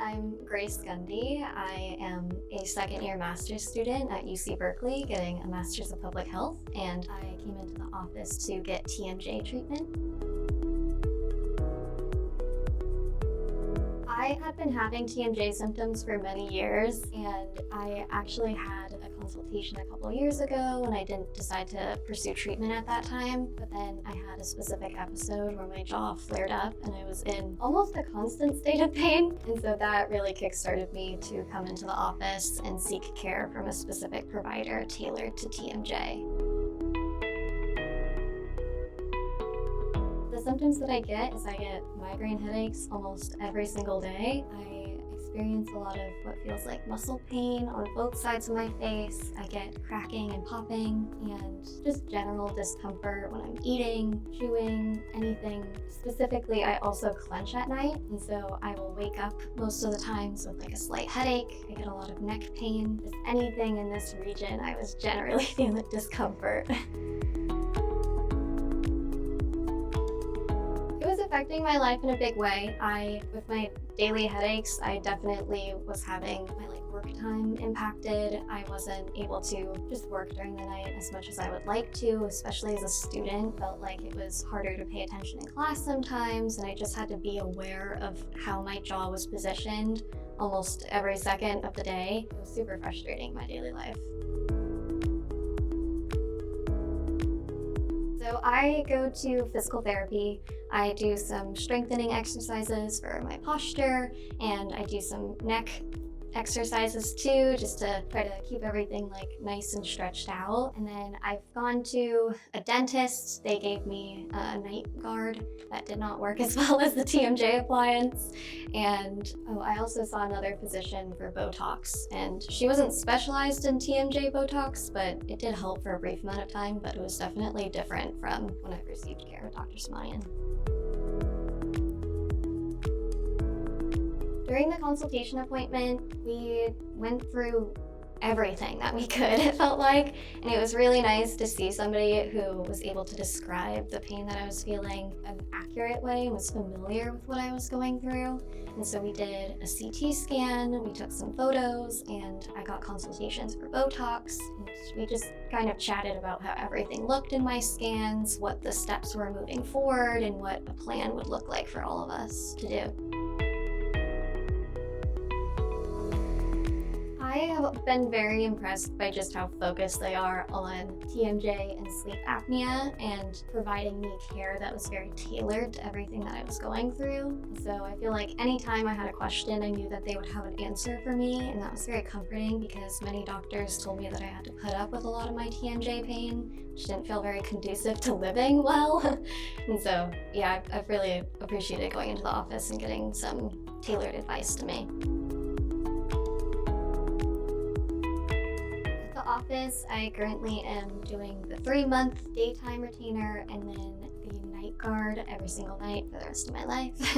I'm Grace Gundy. I am a second-year master's student at UC Berkeley, getting a Master's of Public Health, and I came into the office to get TMJ treatment. I had been having TMJ symptoms for many years, and I actually had a consultation a couple years ago, and I didn't decide to pursue treatment at that time. But then I had a specific episode where my jaw flared up, and I was in almost a constant state of pain. And so that really kickstarted me to come into the office and seek care from a specific provider tailored to TMJ. The symptoms that I get is I get migraine headaches almost every single day. I experience a lot of what feels like muscle pain on both sides of my face. I get cracking and popping and just general discomfort when I'm eating, chewing, anything. Specifically, I also clench at night, and so I will wake up most of the times with like a slight headache. I get a lot of neck pain. Just anything in this region, I was generally feeling discomfort. Affecting my life in a big way. With my daily headaches, I definitely was having my work time impacted. I wasn't able to just work during the night as much as I would like to, especially as a student. Felt like it was harder to pay attention in class sometimes, and I just had to be aware of how my jaw was positioned almost every second of the day. It was super frustrating in my daily life. So I go to physical therapy. I do some strengthening exercises for my posture, and I do some neck exercises too, just to try to keep everything nice and stretched out. And then I've gone to a dentist. They gave me a night guard that did not work as well as the TMJ appliance. And I also saw another physician for Botox, and she wasn't specialized in TMJ Botox, but it did help for a brief amount of time, but it was definitely different from when I received care with Dr. Samadian. During the consultation appointment, we went through everything that we could, it felt like, and it was really nice to see somebody who was able to describe the pain that I was feeling in an accurate way and was familiar with what I was going through. And so we did a CT scan, we took some photos, and I got consultations for Botox. And we just kind of chatted about how everything looked in my scans, what the steps were moving forward, and what a plan would look like for all of us to do. I have been very impressed by just how focused they are on TMJ and sleep apnea and providing me care that was very tailored to everything that I was going through. So I feel like anytime I had a question, I knew that they would have an answer for me, and that was very comforting because many doctors told me that I had to put up with a lot of my TMJ pain, which didn't feel very conducive to living well. And so, yeah, I've really appreciated going into the office and getting some tailored advice to me. Office, I currently am doing the 3-month daytime retainer and then the night guard every single night for the rest of my life.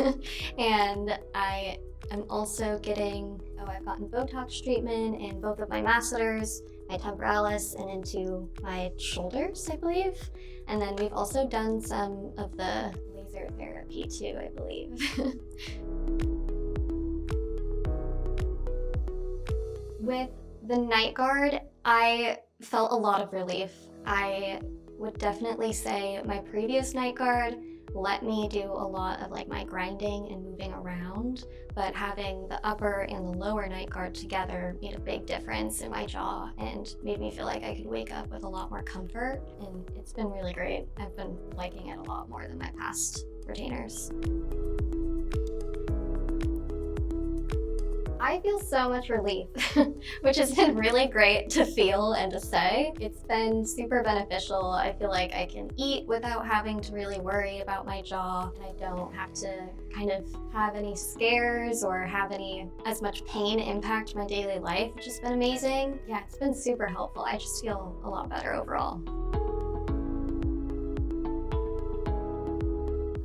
And I am also I've gotten Botox treatment in both of my masseters, my temporalis, and into my shoulders, I believe. And then we've also done some of the laser therapy too, I believe. With the night guard, I felt a lot of relief. I would definitely say my previous night guard let me do a lot of my grinding and moving around, but having the upper and the lower night guard together made a big difference in my jaw and made me feel like I could wake up with a lot more comfort, and it's been really great. I've been liking it a lot more than my past retainers. I feel so much relief, which has been really great to feel and to say. It's been super beneficial. I feel like I can eat without having to really worry about my jaw, and I don't have to kind of have any scares or have as much pain impact my daily life, which has been amazing. Yeah, it's been super helpful. I just feel a lot better overall.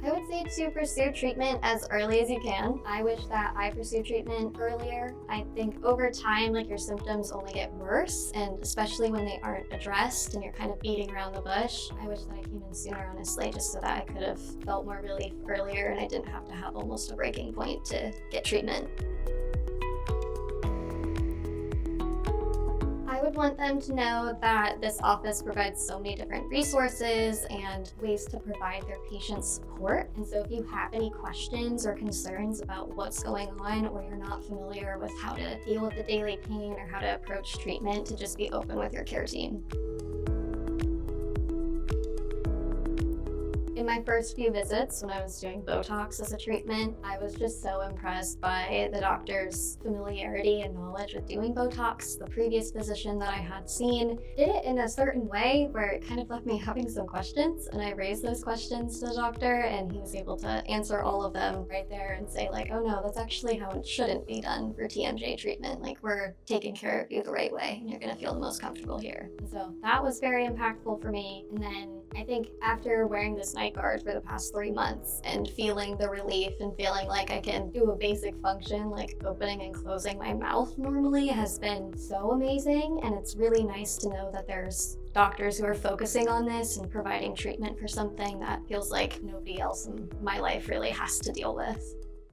I would say to pursue treatment as early as you can. I wish that I pursued treatment earlier. I think over time, your symptoms only get worse, and especially when they aren't addressed and you're kind of beating around the bush. I wish that I came in sooner, honestly, just so that I could have felt more relief earlier and I didn't have to have almost a breaking point to get treatment. would want them to know that this office provides so many different resources and ways to provide their patients support. And so if you have any questions or concerns about what's going on, or you're not familiar with how to deal with the daily pain or how to approach treatment, to just be open with your care team. In my first few visits, when I was doing Botox as a treatment, I was just so impressed by the doctor's familiarity and knowledge with doing Botox. The previous physician that I had seen did it in a certain way where it kind of left me having some questions, and I raised those questions to the doctor, and he was able to answer all of them right there and say like, oh no, that's actually how it shouldn't be done for TMJ treatment. Like, we're taking care of you the right way, and you're gonna feel the most comfortable here. And so that was very impactful for me. And then I think after wearing this night guard for the past 3 months and feeling the relief and feeling like I can do a basic function like opening and closing my mouth normally has been so amazing. And it's really nice to know that there's doctors who are focusing on this and providing treatment for something that feels like nobody else in my life really has to deal with.